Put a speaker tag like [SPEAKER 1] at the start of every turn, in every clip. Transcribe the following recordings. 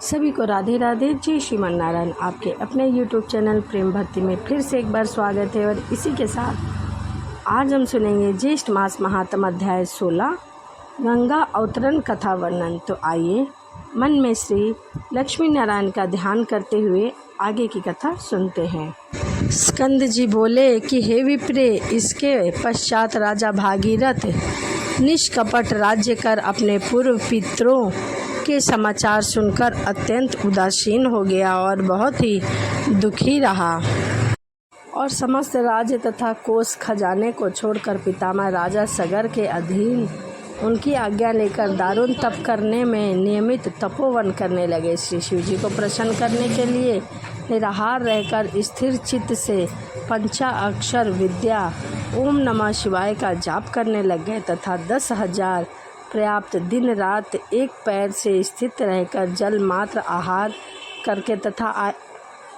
[SPEAKER 1] सभी को राधे राधे। जय श्रीमान नारायण। आपके अपने YouTube चैनल प्रेम भक्ति में फिर से एक बार स्वागत है। और इसी के साथ आज हम सुनेंगे ज्येष्ठ मास महात्म अध्याय 16 गंगा अवतरण कथा वर्णन। तो आइए मन में श्री लक्ष्मी नारायण का ध्यान करते हुए आगे की कथा सुनते हैं। स्कंद जी बोले कि हे विप्रे, इसके पश्चात राजा भागीरथ निष्कपट राज्य कर अपने पूर्व पितरों के समाचार सुनकर अत्यंत उदासीन हो गया और बहुत ही दुखी रहा और समस्त राज्य तथा कोष खजाने को छोड़कर पितामह राजा सगर के अधीन उनकी आज्ञा लेकर दारुण तप करने में नियमित तपोवन करने लगे। श्री शिव जी को प्रसन्न करने के लिए निराहार रहकर स्थिर चित्त से पंचा अक्षर विद्या ओम नमः शिवाय का जाप करने लग गए तथा 10,000 पर्याप्त दिन रात एक पैर से स्थित रहकर जल मात्र आहार करके तथा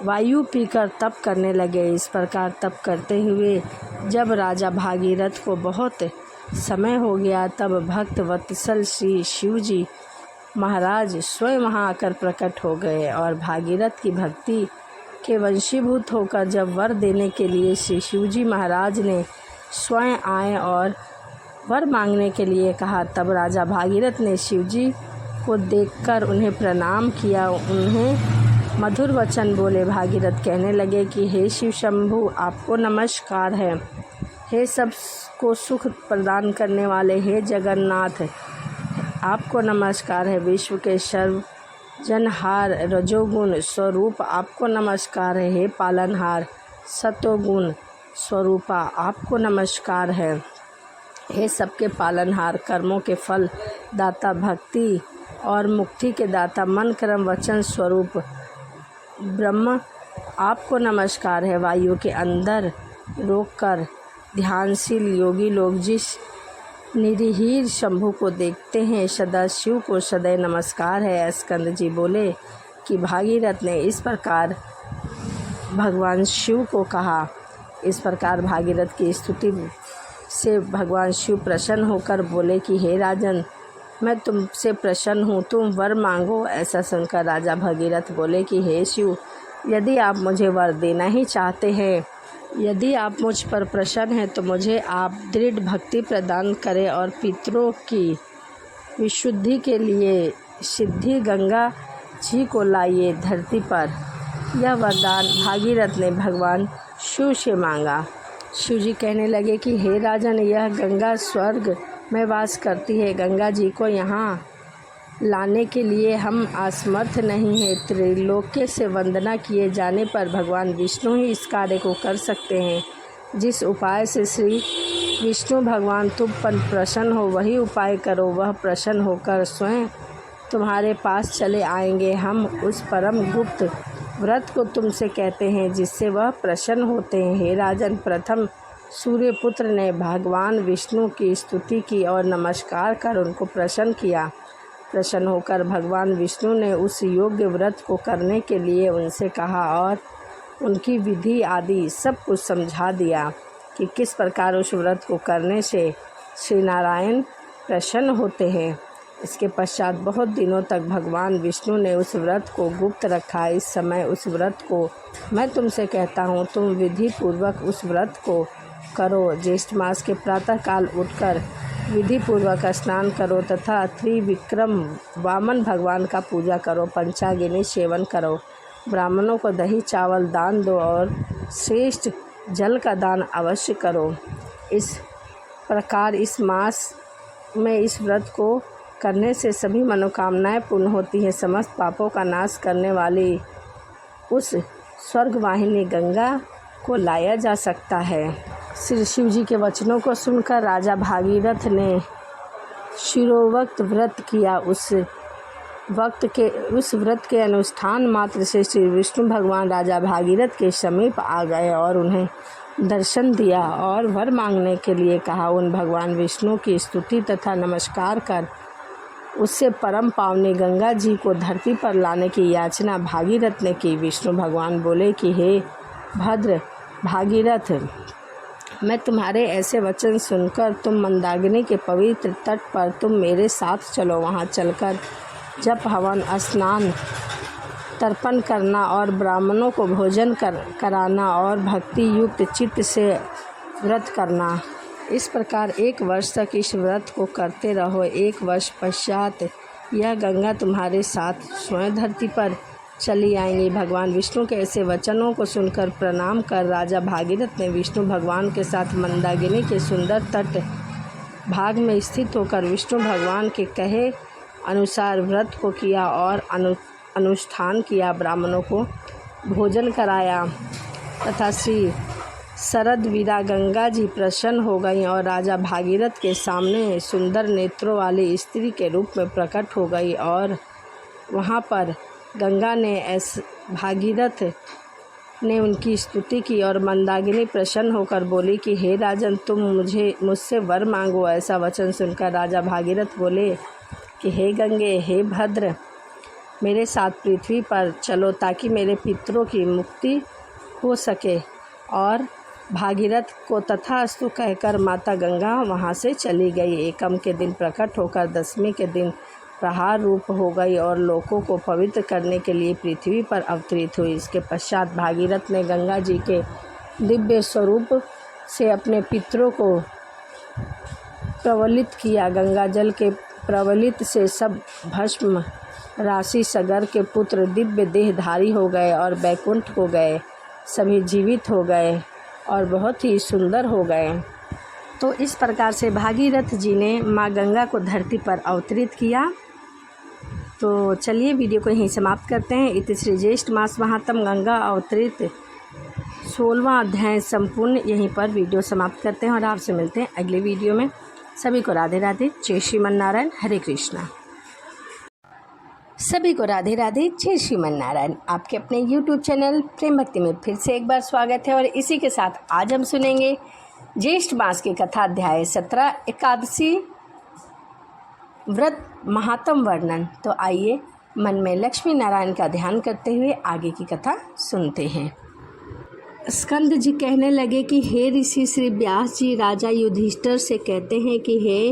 [SPEAKER 1] वायु पीकर तप करने लगे। इस प्रकार तप करते हुए जब राजा भागीरथ को बहुत समय हो गया, तब भक्त वत्सल श्री शिव जी महाराज स्वयं वहाँ आकर प्रकट हो गए और भागीरथ की भक्ति के वंशीभूत होकर जब वर देने के लिए श्री शिव जी महाराज ने स्वयं आए और वर मांगने के लिए कहा, तब राजा भागीरथ ने शिवजी को देखकर उन्हें प्रणाम किया। उन्हें मधुर वचन बोले। भागीरथ कहने लगे कि हे शिव शंभु, आपको नमस्कार है। हे सबको सुख प्रदान करने वाले हे जगन्नाथ, आपको नमस्कार है। विश्व के सर्वजनहार रजोगुण स्वरूप आपको नमस्कार है। हे पालनहार सतोगुण स्वरूपा आपको नमस्कार है। हे सबके पालनहार कर्मों के फल दाता भक्ति और मुक्ति के दाता मन कर्म वचन स्वरूप ब्रह्म आपको नमस्कार है। वायु के अंदर रोककर ध्यानशील योगी लोग जिस निरीहीर शंभु को देखते हैं, सदा शिव को सदैव नमस्कार है। स्कंद जी बोले कि भागीरथ ने इस प्रकार भगवान शिव को कहा। इस प्रकार भागीरथ की स्तुति से भगवान शिव प्रसन्न होकर बोले कि हे राजन, मैं तुमसे प्रसन्न हूँ, तुम वर मांगो। ऐसा सुनकर राजा भगीरथ बोले कि हे शिव, यदि आप मुझे वर देना ही चाहते हैं, यदि आप मुझ पर प्रसन्न हैं, तो मुझे आप दृढ़ भक्ति प्रदान करें और पितरों की विशुद्धि के लिए सिद्धि गंगा जी को लाइए धरती पर। यह वरदान भागीरथ ने भगवान शिव से मांगा। शिव जी कहने लगे कि हे राजन, यह गंगा स्वर्ग में वास करती है। गंगा जी को यहाँ लाने के लिए हम असमर्थ नहीं हैं। त्रिलोक्य से वंदना किए जाने पर भगवान विष्णु ही इस कार्य को कर सकते हैं। जिस उपाय से श्री विष्णु भगवान तुम पर प्रसन्न हो, वही उपाय करो। वह प्रसन्न होकर स्वयं तुम्हारे पास चले आएंगे। हम उस परम गुप्त व्रत को तुमसे कहते हैं जिससे वह प्रसन्न होते हैं। हे राजन, प्रथम सूर्यपुत्र ने भगवान विष्णु की स्तुति की और नमस्कार कर उनको प्रसन्न किया। प्रसन्न होकर भगवान विष्णु ने उस योग्य व्रत को करने के लिए उनसे कहा और उनकी विधि आदि सब कुछ समझा दिया कि किस प्रकार उस व्रत को करने से श्री नारायण प्रसन्न होते हैं। इसके पश्चात बहुत दिनों तक भगवान विष्णु ने उस व्रत को गुप्त रखा। इस समय उस व्रत को मैं तुमसे कहता हूँ, तुम विधि पूर्वक उस व्रत को करो। ज्येष्ठ मास के प्रातःकाल उठकर विधि पूर्वक स्नान करो तथा त्रिविक्रम वामन भगवान का पूजा करो। पंचाग्नि सेवन करो। ब्राह्मणों को दही चावल दान दो और श्रेष्ठ जल का दान अवश्य करो। इस प्रकार इस मास में इस व्रत को करने से सभी मनोकामनाएं पूर्ण होती हैं। समस्त पापों का नाश करने वाली उस स्वर्गवाहिनी गंगा को लाया जा सकता है। श्री शिव जी के वचनों को सुनकर राजा भागीरथ ने शिरोवक्त व्रत किया। उस व्रत के अनुष्ठान मात्र से श्री विष्णु भगवान राजा भागीरथ के समीप आ गए और उन्हें दर्शन दिया और वर मांगने के लिए कहा। उन भगवान विष्णु की स्तुति तथा नमस्कार कर उससे परम पावनी गंगा जी को धरती पर लाने की याचना भागीरथ ने की। विष्णु भगवान बोले कि हे भद्र भागीरथ, मैं तुम्हारे ऐसे वचन सुनकर तुम मंदाकिनी के पवित्र तट पर तुम मेरे साथ चलो। वहाँ चलकर जप हवन स्नान तर्पण करना और ब्राह्मणों को भोजन कराना और भक्ति युक्त चित्त से व्रत करना। इस प्रकार 1 वर्ष तक इस व्रत को करते रहो। 1 वर्ष पश्चात यह गंगा तुम्हारे साथ स्वयं धरती पर चली आएंगी। भगवान विष्णु के ऐसे वचनों को सुनकर प्रणाम कर राजा भागीरथ ने विष्णु भगवान के साथ मंदाकिनी के सुंदर तट भाग में स्थित होकर विष्णु भगवान के कहे अनुसार व्रत को किया और अनुष्ठान किया। ब्राह्मणों को भोजन कराया तथा श्री शरदवीरा गंगा जी प्रसन्न हो गई और राजा भागीरथ के सामने सुंदर नेत्रों वाली स्त्री के रूप में प्रकट हो गई। और वहाँ पर गंगा ने भागीरथ ने उनकी स्तुति की और मंदाकिनी प्रसन्न होकर बोली कि हे राजन, तुम मुझसे वर मांगो। ऐसा वचन सुनकर राजा भागीरथ बोले कि हे गंगे, हे भद्र, मेरे साथ पृथ्वी पर चलो ताकि मेरे पितरों की मुक्ति हो सके। और भागीरथ को तथास्तु कहकर माता गंगा वहाँ से चली गई। एकम के दिन प्रकट होकर 10वीं के दिन प्रहार रूप हो गई और लोगों को पवित्र करने के लिए पृथ्वी पर अवतरित हुई। इसके पश्चात भागीरथ ने गंगा जी के दिव्य स्वरूप से अपने पितरों को प्रवलित किया। गंगा जल के प्रवलित से सब भस्म राशि सगर के पुत्र दिव्य देहधारी हो गए और बैकुंठ को गए। सभी जीवित हो गए और बहुत ही सुंदर हो गए। तो इस प्रकार से भागीरथ जी ने माँ गंगा को धरती पर अवतरित किया। तो चलिए वीडियो को यहीं समाप्त करते हैं। इति श्री ज्येष्ठ मास महात्म गंगा अवतरित 16वां अध्याय संपूर्ण यहीं पर वीडियो समाप्त करते हैं और आपसे मिलते हैं अगले वीडियो में। सभी को राधे राधे, जय श्रीमन नारायण, हरे कृष्णा। सभी को राधे राधे, जय श्रीमन नारायण। आपके अपने YouTube चैनल प्रेम भक्ति में फिर से एक बार स्वागत है और इसी के साथ आज हम सुनेंगे ज्येष्ठ मास की कथा अध्याय 17 एकादशी व्रत महात्म वर्णन। तो आइए मन में लक्ष्मी नारायण का ध्यान करते हुए आगे की कथा सुनते हैं। स्कंद जी कहने लगे कि हे ऋषि श्री व्यास जी राजा युधिष्ठिर से कहते हैं कि हे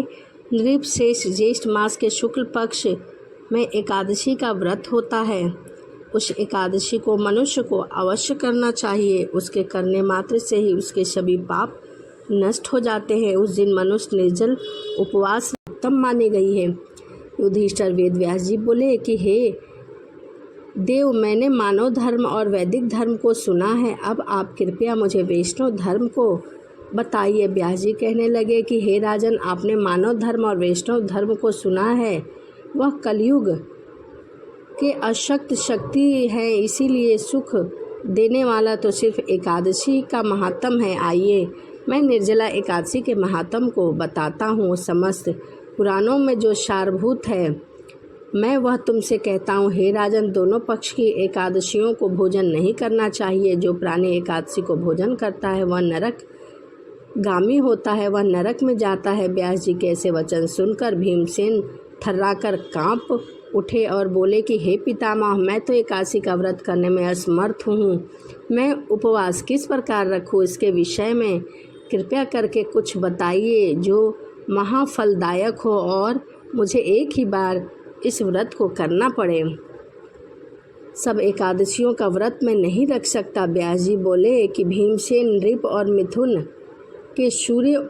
[SPEAKER 1] नृपश्रेष्ठ, ज्येष्ठ मास के शुक्ल पक्ष में एकादशी का व्रत होता है। उस एकादशी को मनुष्य को अवश्य करना चाहिए। उसके करने मात्र से ही उसके सभी पाप नष्ट हो जाते हैं। उस दिन मनुष्य निर्जल उपवास उत्तम मानी गई है। युधिष्ठिर वेद व्यास जी बोले कि हे देव, मैंने मानव धर्म और वैदिक धर्म को सुना है, अब आप कृपया मुझे वैष्णव धर्म को बताइए। व्यास जी कहने लगे कि हे राजन, आपने मानव धर्म और वैष्णव धर्म को सुना है, वह कलयुग के अशक्त शक्ति है, इसीलिए सुख देने वाला तो सिर्फ एकादशी का महात्म है। आइए मैं निर्जला एकादशी के महात्म को बताता हूँ। समस्त पुराणों में जो सारभूत है मैं वह तुमसे कहता हूँ। हे राजन, दोनों पक्ष की एकादशियों को भोजन नहीं करना चाहिए। जो प्राणी एकादशी को भोजन करता है वह नरक गामी होता है, वह नरक में जाता है। व्यास जी के ऐसे वचन सुनकर भीमसेन थर्राकर कांप उठे और बोले कि हे पितामह, मैं तो एकादशी का व्रत करने में असमर्थ हूँ। मैं उपवास किस प्रकार रखूँ, इसके विषय में कृपया करके कुछ बताइए जो महाफलदायक हो और मुझे एक ही बार इस व्रत को करना पड़े। सब एकादशियों का व्रत मैं नहीं रख सकता। व्यास जी बोले कि भीमसेन, नृप और मिथुन के सूर्य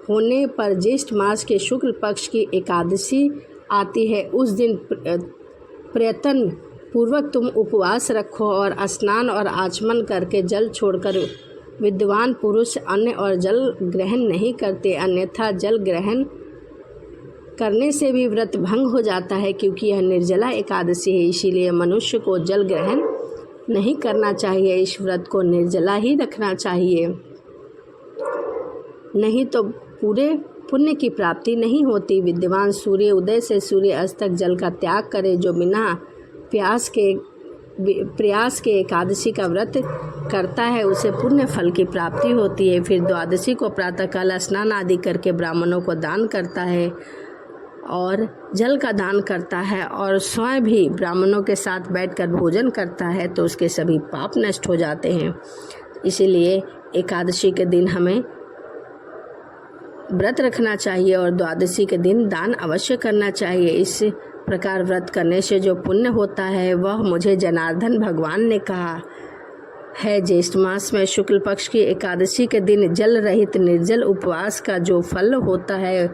[SPEAKER 1] होने पर ज्येष्ठ मास के शुक्ल पक्ष की एकादशी आती है। उस दिन प्रयत्न पूर्वक तुम उपवास रखो और स्नान और आचमन करके जल छोड़कर विद्वान पुरुष अन्न और जल ग्रहण नहीं करते, अन्यथा जल ग्रहण करने से भी व्रत भंग हो जाता है, क्योंकि यह निर्जला एकादशी है। इसीलिए मनुष्य को जल ग्रहण नहीं करना चाहिए। इस व्रत को निर्जला ही रखना चाहिए, नहीं तो पूरे पुण्य की प्राप्ति नहीं होती। विद्वान सूर्य उदय से सूर्य अस्त तक जल का त्याग करे। जो बिना प्रयास के एकादशी का व्रत करता है उसे पुण्य फल की प्राप्ति होती है। फिर द्वादशी को प्रातःकाल स्नान आदि करके ब्राह्मणों को दान करता है और जल का दान करता है और स्वयं भी ब्राह्मणों के साथ बैठकर भोजन करता है तो उसके सभी पाप नष्ट हो जाते हैं। इसीलिए एकादशी के दिन हमें व्रत रखना चाहिए और द्वादशी के दिन दान अवश्य करना चाहिए। इस प्रकार व्रत करने से जो पुण्य होता है वह मुझे जनार्दन भगवान ने कहा है। ज्येष्ठ मास में शुक्ल पक्ष की एकादशी के दिन जल रहित निर्जल उपवास का जो फल होता है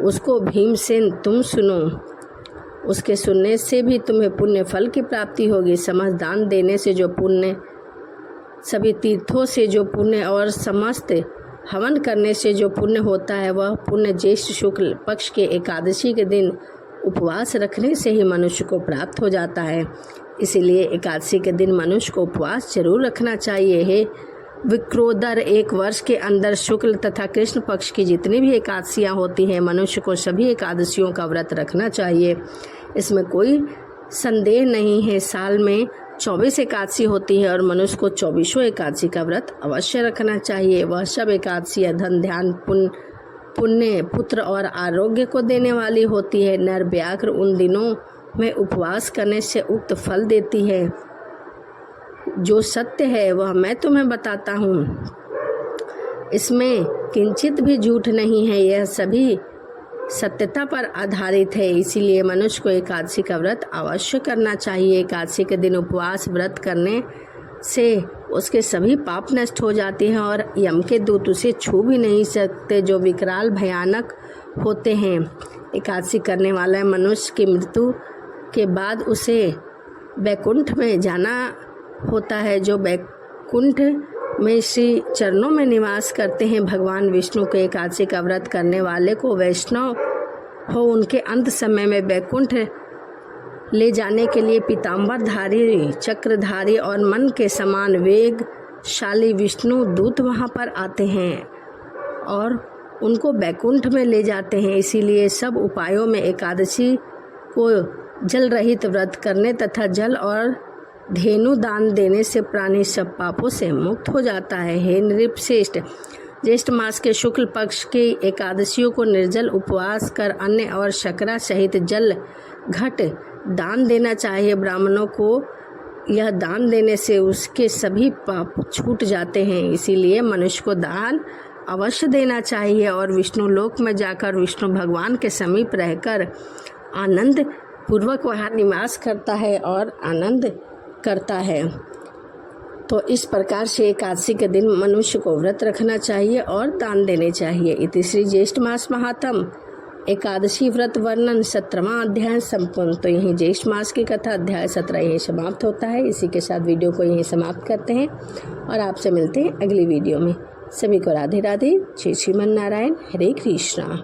[SPEAKER 1] उसको भीमसेन तुम सुनो। उसके सुनने से भी तुम्हें पुण्य फल की प्राप्ति होगी। समस्त दान देने से जो पुण्य, सभी तीर्थों से जो पुण्य और समस्त हवन करने से जो पुण्य होता है वह पुण्य ज्येष्ठ शुक्ल पक्ष के एकादशी के दिन उपवास रखने से ही मनुष्य को प्राप्त हो जाता है। इसीलिए एकादशी के दिन मनुष्य को उपवास जरूर रखना चाहिए। है विक्रोदर, एक वर्ष के अंदर शुक्ल तथा कृष्ण पक्ष की जितनी भी एकादशियाँ होती हैं मनुष्य को सभी एकादशियों का व्रत रखना चाहिए। इसमें कोई संदेह नहीं है। साल में 24 एकादशी होती है और मनुष्य को 24 एकादशी का व्रत अवश्य रखना चाहिए। वह सब एकादशियाँ धन, ध्यान, पुण्य, पुत्र और आरोग्य को देने वाली होती है। नर व्याघ्र उन दिनों में उपवास करने से उक्त फल देती है। जो सत्य है वह मैं तुम्हें बताता हूँ, इसमें किंचित भी झूठ नहीं है। यह सभी सत्यता पर आधारित है। इसीलिए मनुष्य को एकादशी का व्रत अवश्य करना चाहिए। एकादशी के दिन उपवास व्रत करने से उसके सभी पाप नष्ट हो जाते हैं और यम के दूत उसे छू भी नहीं सकते, जो विकराल भयानक होते हैं। एकादशी करने वाला मनुष्य की मृत्यु के बाद उसे वैकुंठ में जाना होता है। जो वैकुंठ में श्री चरणों में निवास करते हैं। भगवान विष्णु के एकादशी का व्रत करने वाले को वैष्णव हो उनके अंत समय में वैकुंठ ले जाने के लिए पीताम्बरधारी, चक्रधारी और मन के समान वेगशाली विष्णु दूत वहां पर आते हैं और उनको वैकुंठ में ले जाते हैं। इसीलिए सब उपायों में एकादशी को जल रहित व्रत करने तथा जल और धेनु दान देने से प्राणी सब पापों से मुक्त हो जाता है। हे नृपश्रेष्ठ, ज्येष्ठ मास के शुक्ल पक्ष की एकादशियों को निर्जल उपवास कर अन्न और शकरा सहित जल घट दान देना चाहिए। ब्राह्मणों को यह दान देने से उसके सभी पाप छूट जाते हैं। इसीलिए मनुष्य को दान अवश्य देना चाहिए और विष्णु लोक में जाकर विष्णु भगवान के समीप रहकर आनंद पूर्वक वहाँ निवास करता है और आनंद करता है। तो इस प्रकार से एकादशी के दिन मनुष्य को व्रत रखना चाहिए और दान देने चाहिए। इति श्री ज्येष्ठ मास महात्म एकादशी व्रत वर्णन 17वां अध्याय संपूर्ण। तो यही ज्येष्ठ मास की कथा अध्याय 17 यही समाप्त होता है। इसी के साथ वीडियो को यही समाप्त करते हैं और आपसे मिलते हैं अगली वीडियो में। सभी को राधे राधे। जय श्रीमन नारायण। हरे कृष्णा।